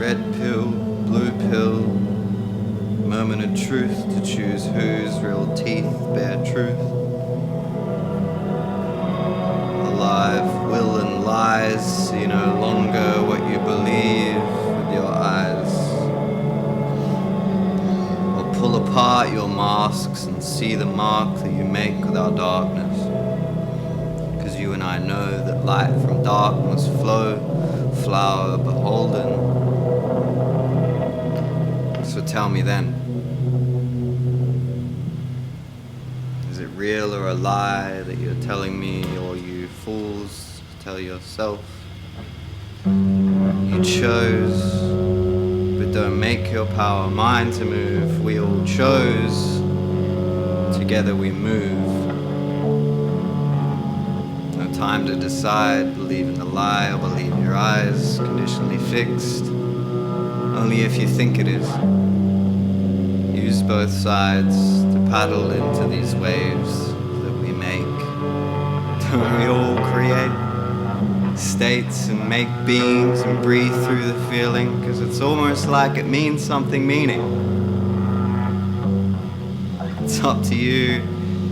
red pill, blue pill, moment of truth to choose whose real teeth bear truth. Alive, will and lies, see no longer what you believe with your eyes. Or pull apart your masks and see the mark that you make with our darkness. Cause you and I know that light from dark must flow, flower beholden. So tell me then, is it real or a lie that you're telling me, or you fools tell yourself? You chose, but don't make your power mine to move. We all chose, together we move. No time to decide, believe in the lie or believe your eyes, conditionally fixed, only if you think it is. Use both sides to paddle into these waves that we make. Don't we all create states and make beings and breathe through the feeling? Cause it's almost like it means something meaning. It's up to you,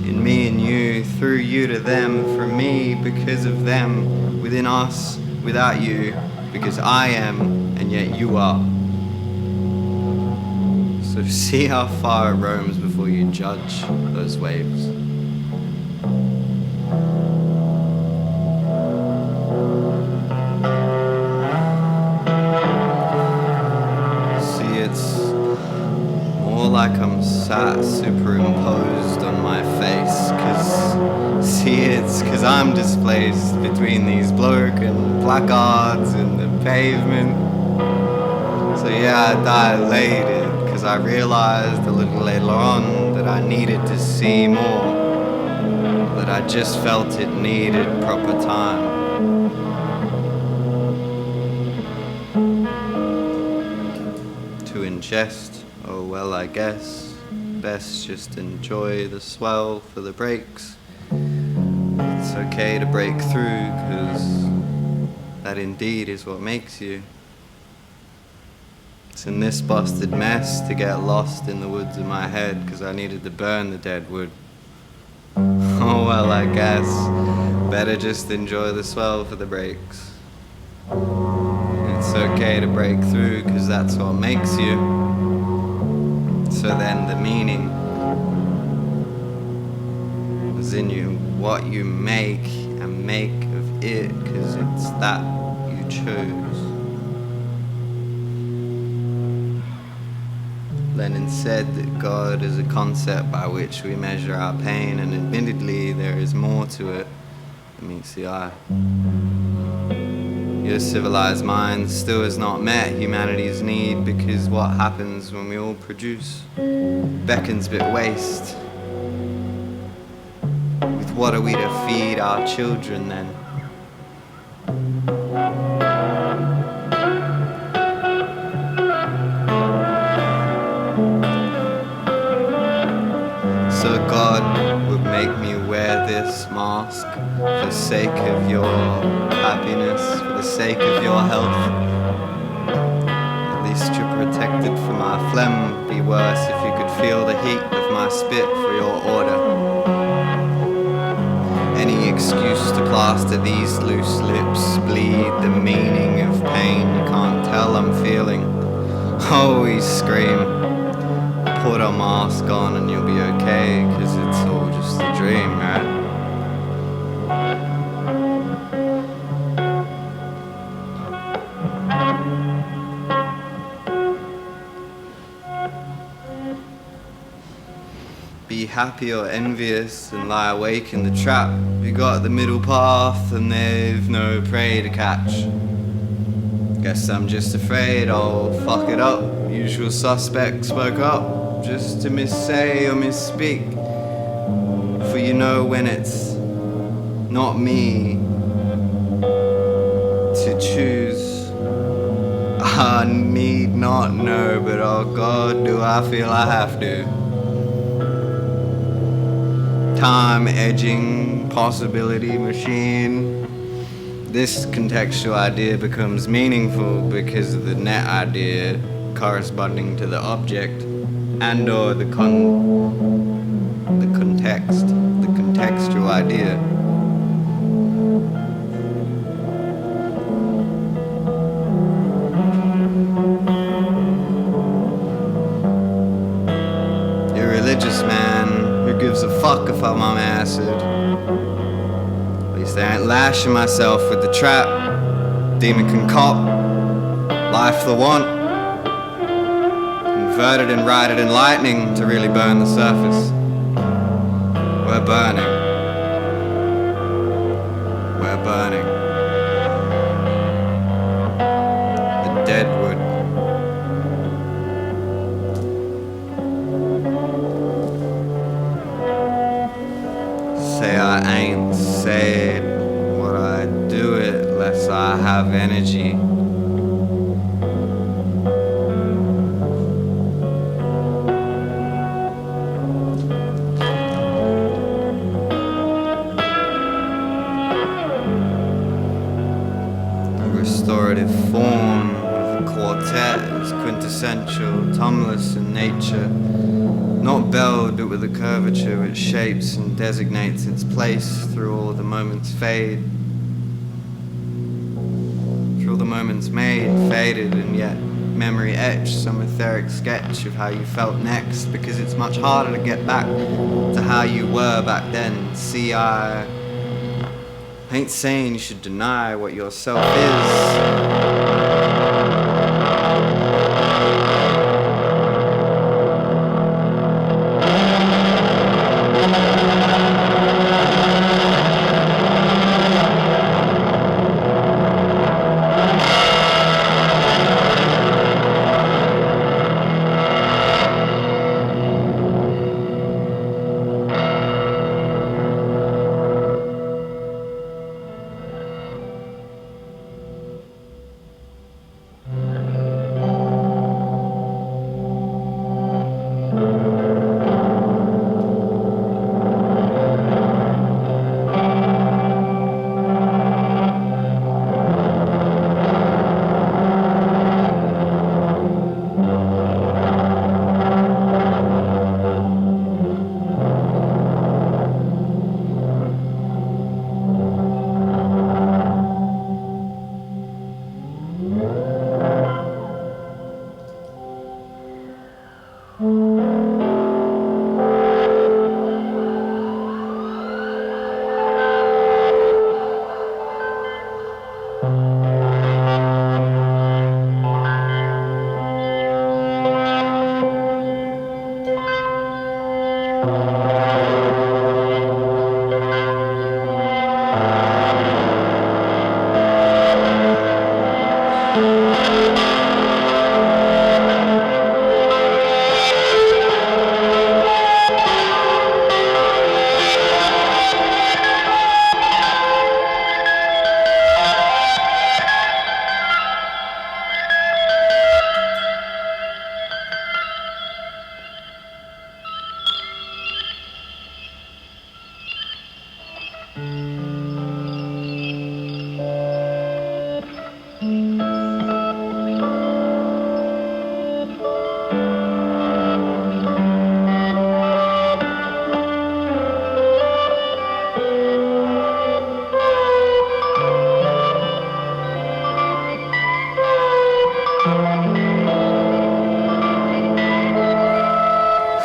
in me and you, through you to them, from me because of them, within us, without you, because I am and yet you are. So see how far it roams before you judge those waves. See, it's more like I'm sat superimposed on my face. Cause I'm displaced between these broken placards and the pavement. So yeah, I dilated. Cause I realized a little later on that I needed to see more, that I just felt it needed proper time. To ingest, oh well I guess, best just enjoy the swell for the breaks. It's okay to break through, cause that indeed is what makes you. It's in this busted mess to get lost in the woods of my head, cause I needed to burn the dead wood. Oh well, I guess better just enjoy the swell for the breaks. It's okay to break through, cause that's what makes you. So then the meaning is in you, what you make and make of it, cause it's that you chose. Lenin said that God is a concept by which we measure our pain, and admittedly there is more to it than meets the eye. Your civilized mind still has not met humanity's need, because what happens when we all produce beckons but waste. With what are we to feed our children then? So God would make me wear this mask for the sake of your happiness, for the sake of your health. At least you're protected from my phlegm. Be worse if you could feel the heat of my spit for your order. Any excuse to plaster these loose lips, bleed the meaning of pain you can't tell I'm feeling. Oh, we scream. Put a mask on and you'll be okay, cause it's all just a dream, right? Be happy or envious and lie awake in the trap. You got the middle path and they've no prey to catch. Guess I'm just afraid I'll fuck it up. Usual suspect spoke up. Just to missay or misspeak. For you know when it's not me to choose, I need not know, but oh God, do I feel I have to. Time edging possibility machine, this contextual idea becomes meaningful because of the net idea corresponding to the object and or the context, the contextual idea. You're a religious man who gives a fuck if I'm on acid. At least I ain't lashing myself with the trap. Demon can cop, life the want. Inverted and ride in lightning to really burn the surface. We're burning. We're burning. The dead wood. Say I ain't said what I do it less I have energy. Restorative form of a quartet is quintessential, tumbless in nature, not belled but with a curvature which shapes and designates its place through all the moments fade, through all the moments made, faded, and yet memory etched some etheric sketch of how you felt next, because it's much harder to get back to how you were back then. See, I ain't saying you should deny what yourself is.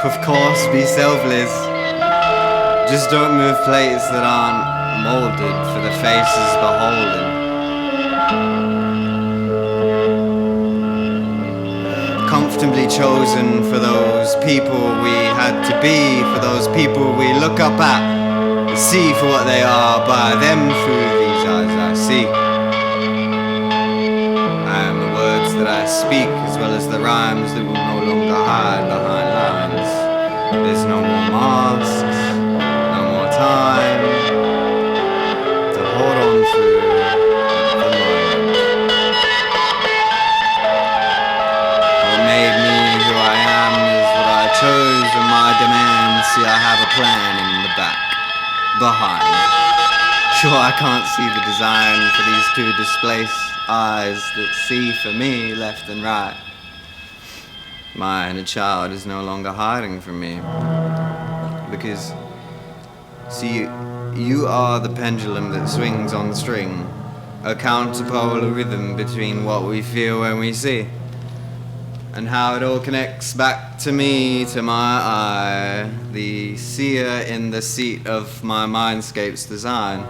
Of course, be selfless. Just don't move plates that aren't molded for the faces beholden. Comfortably chosen for those people we had to be, for those people we look up at, see for what they are, by them through these eyes I see. I am the words that I speak, as well as the rhymes that will no longer hide behind lines. There's no more masks, no more time to hold on to the moment. What made me who I am is what I chose, and my demands, see I have a plan in the back, behind. Sure, I can't see the design for these two displaced eyes that see for me left and right. My inner child is no longer hiding from me. Because, see, you are the pendulum that swings on string, a counterpolar rhythm between what we feel when we see, and how it all connects back to me, to my eye, the seer in the seat of my mindscape's design.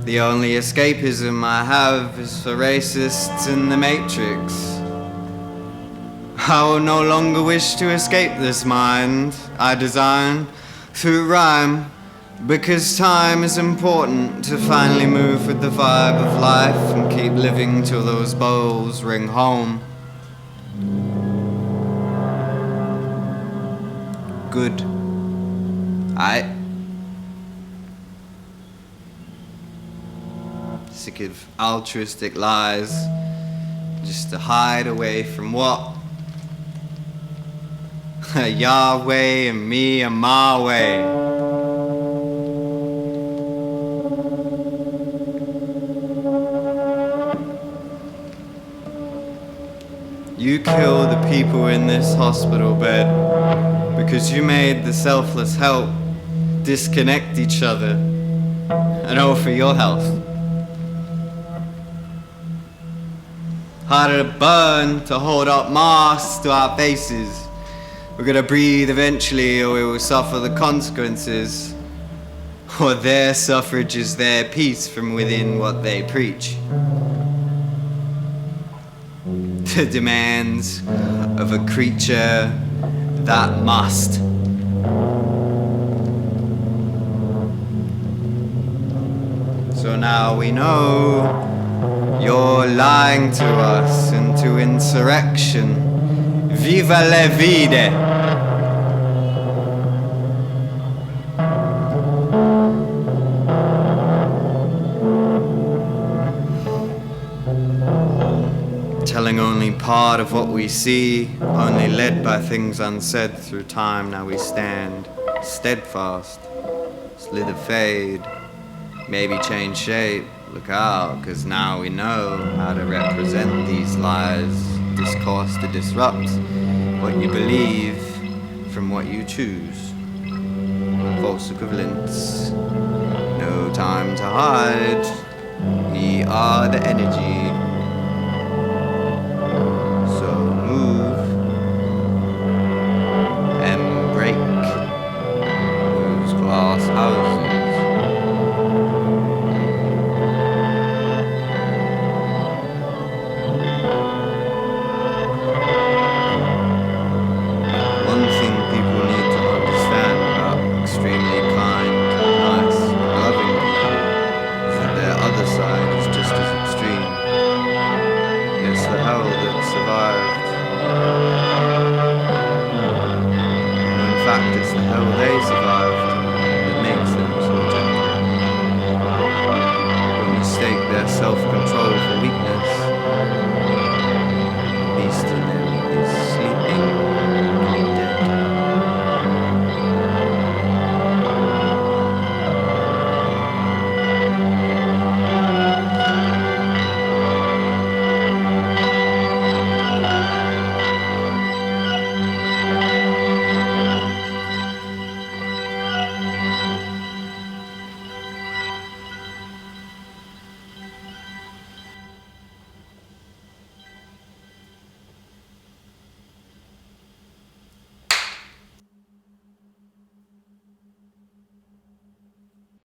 The only escapism I have is for racists in the Matrix. I will no longer wish to escape this mind I design through rhyme, because time is important to finally move with the vibe of life and keep living till those bowls ring home. Good. Sick of altruistic lies, just to hide away from what? Yahweh and me and my way. You kill the people in this hospital bed because you made the selfless help disconnect each other and all for your health. Harder to burn, to hold up masks to our faces. We're gonna breathe eventually, or we will suffer the consequences. Or their suffrage is their peace from within what they preach. The demands of a creature that must. So now we know you're lying to us into insurrection. Viva la vida! Telling only part of what we see, only led by things unsaid through time. Now we stand steadfast, slither fade, maybe change shape. Look out, 'cause now we know how to represent these lies, discourse to disrupt what you believe from what you choose. False equivalents, no time to hide. We are the energy.